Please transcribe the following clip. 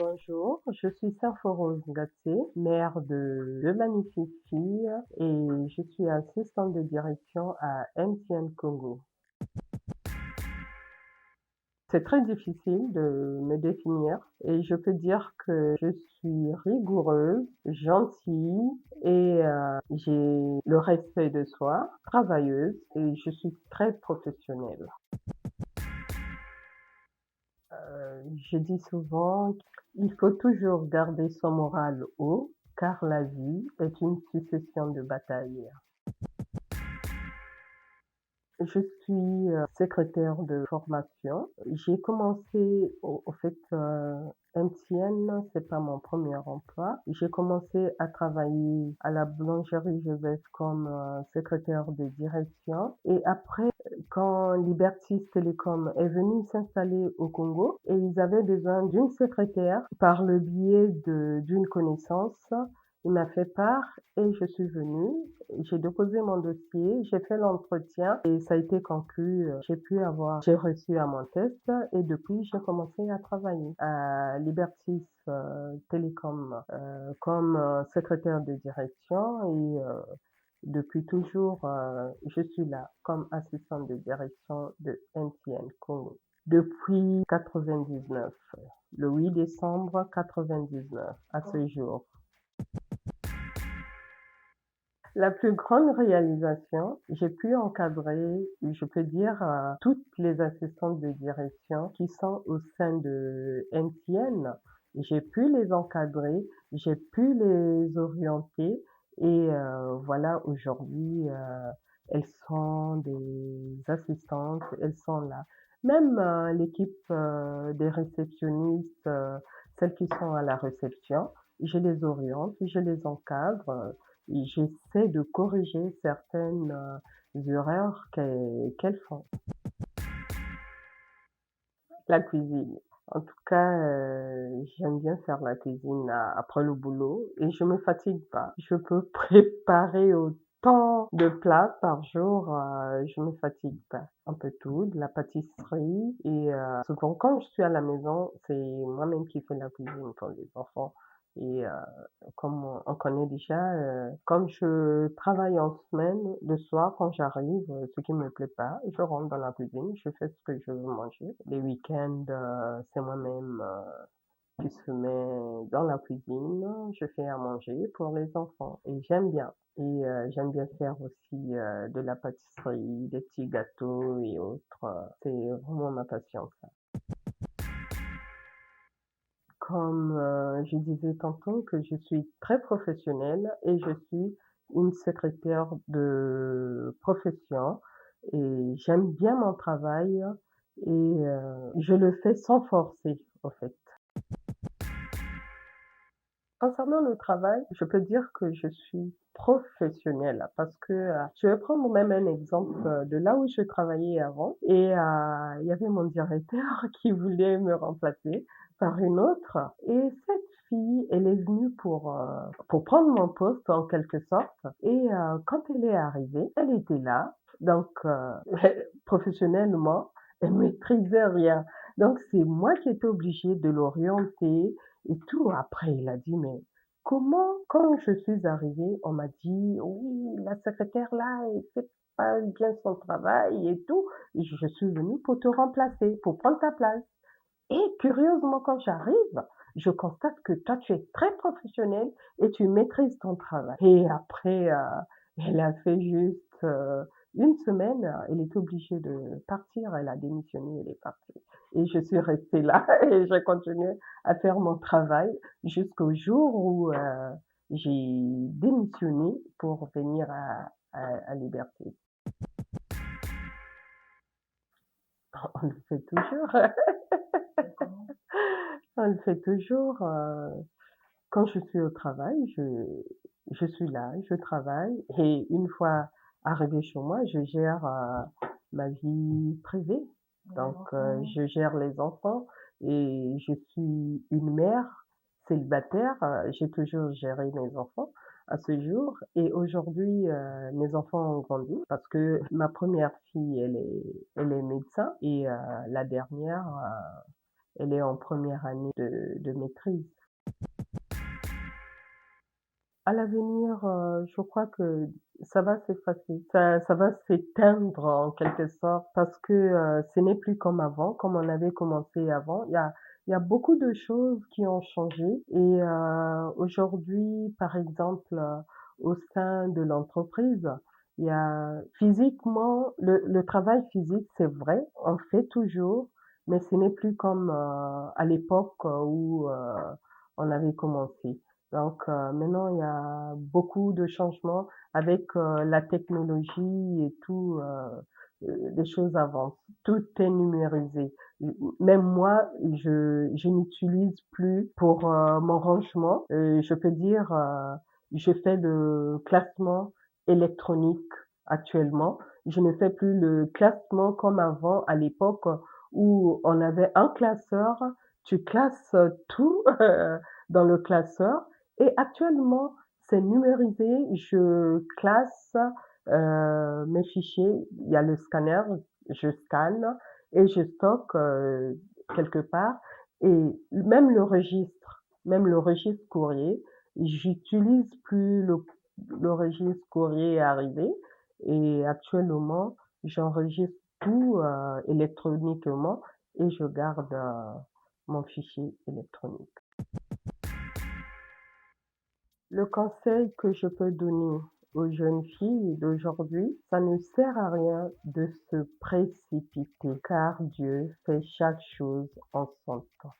Bonjour, je suis Symphorose Gatsé, mère de deux magnifiques filles et je suis assistante de direction à MTN Congo. C'est très difficile de me définir et je peux dire que je suis rigoureuse, gentille et j'ai le respect de soi, travailleuse et je suis très professionnelle. Je dis souvent qu'il faut toujours garder son moral haut car la vie est une succession de batailles. Je suis secrétaire de formation. J'ai commencé, au fait, MTN, c'est pas mon premier emploi. J'ai commencé à travailler à la boulangerie Joseph comme secrétaire de direction. Et après, quand Libertis Telecom est venu s'installer au Congo et ils avaient besoin d'une secrétaire par le biais d'une connaissance, il m'a fait part et je suis venue. J'ai déposé mon dossier, j'ai fait l'entretien et ça a été conclu. J'ai reçu à mon test et depuis j'ai commencé à travailler à Libertis Telecom comme secrétaire de direction et depuis toujours je suis là comme assistante de direction de MTN Congo. Depuis 99, le 8 décembre 99 à ce jour. La plus grande réalisation, j'ai pu encadrer, je peux dire, toutes les assistantes de direction qui sont au sein de MTN. J'ai pu les encadrer, j'ai pu les orienter et voilà, aujourd'hui, elles sont des assistantes, elles sont là. Même l'équipe des réceptionnistes, celles qui sont à la réception, je les oriente, je les encadre. Et j'essaie de corriger certaines erreurs qu'elles font. La cuisine. En tout cas, j'aime bien faire la cuisine après le boulot et je me fatigue pas. Je peux préparer autant de plats par jour, je me fatigue pas. Un peu tout, de la pâtisserie et souvent quand je suis à la maison, c'est moi-même qui fais la cuisine pour les enfants. Et comme on connaît déjà, comme je travaille en semaine, le soir quand j'arrive, ce qui me plaît pas, je rentre dans la cuisine, je fais ce que je veux manger. Les week-ends, c'est moi-même qui se met dans la cuisine, je fais à manger pour les enfants et j'aime bien. Et j'aime bien faire aussi de la pâtisserie, des petits gâteaux et autres. C'est vraiment ma passion, ça. Comme je disais tantôt que je suis très professionnelle et je suis une secrétaire de profession et j'aime bien mon travail et je le fais sans forcer, en fait. Concernant le travail, je peux dire que je suis professionnelle parce que je vais prendre même un exemple de là où je travaillais avant et il y avait mon directeur qui voulait me remplacer par une autre et cette fille, elle est venue pour prendre mon poste en quelque sorte et quand elle est arrivée, elle était là donc professionnellement, elle maîtrisait rien. Donc c'est moi qui étais obligée de l'orienter et tout. Après, il a dit, mais comment, quand je suis arrivée, on m'a dit, oui, la secrétaire là, elle fait pas bien son travail et tout. Et je suis venue pour te remplacer, pour prendre ta place. Et curieusement, quand j'arrive, je constate que toi, tu es très professionnel et tu maîtrises ton travail. Et après, elle a fait juste une semaine, elle est obligée de partir, elle a démissionné, elle est partie. Et je suis restée là et j'ai continué à faire mon travail jusqu'au jour où j'ai démissionné pour venir à Liberté. On le fait toujours. On le fait toujours. Quand je suis au travail, je suis là, je travaille et une fois arrivée chez moi, je gère ma vie privée. Donc, je gère les enfants et je suis une mère célibataire. J'ai toujours géré mes enfants à ce jour et aujourd'hui, mes enfants ont grandi parce que ma première fille, elle est médecin et la dernière, Elle est en première année de maîtrise. À l'avenir, je crois que ça va s'effacer, ça va s'éteindre en quelque sorte parce que, ce n'est plus comme avant, comme on avait commencé avant. Il y a beaucoup de choses qui ont changé et aujourd'hui, par exemple, au sein de l'entreprise, il y a physiquement le travail physique, c'est vrai, on fait toujours, mais ce n'est plus comme, à l'époque où, on avait commencé. Donc maintenant, il y a beaucoup de changements avec la technologie et tout, les choses avancent. Tout est numérisé. Même moi, je n'utilise plus pour mon rangement. Je peux dire, je fais le classement électronique actuellement. Je ne fais plus le classement comme avant à l'époque où on avait un classeur, tu classes tout dans le classeur et actuellement, c'est numérisé. Je classe mes fichiers. Il y a le scanner, je scanne et je stocke quelque part. Et même le registre courrier, j'utilise plus le registre courrier arrivé. Et actuellement, j'enregistre tout électroniquement et je garde mon fichier électronique. Le conseil que je peux donner aux jeunes filles d'aujourd'hui, ça ne sert à rien de se précipiter car Dieu fait chaque chose en son temps.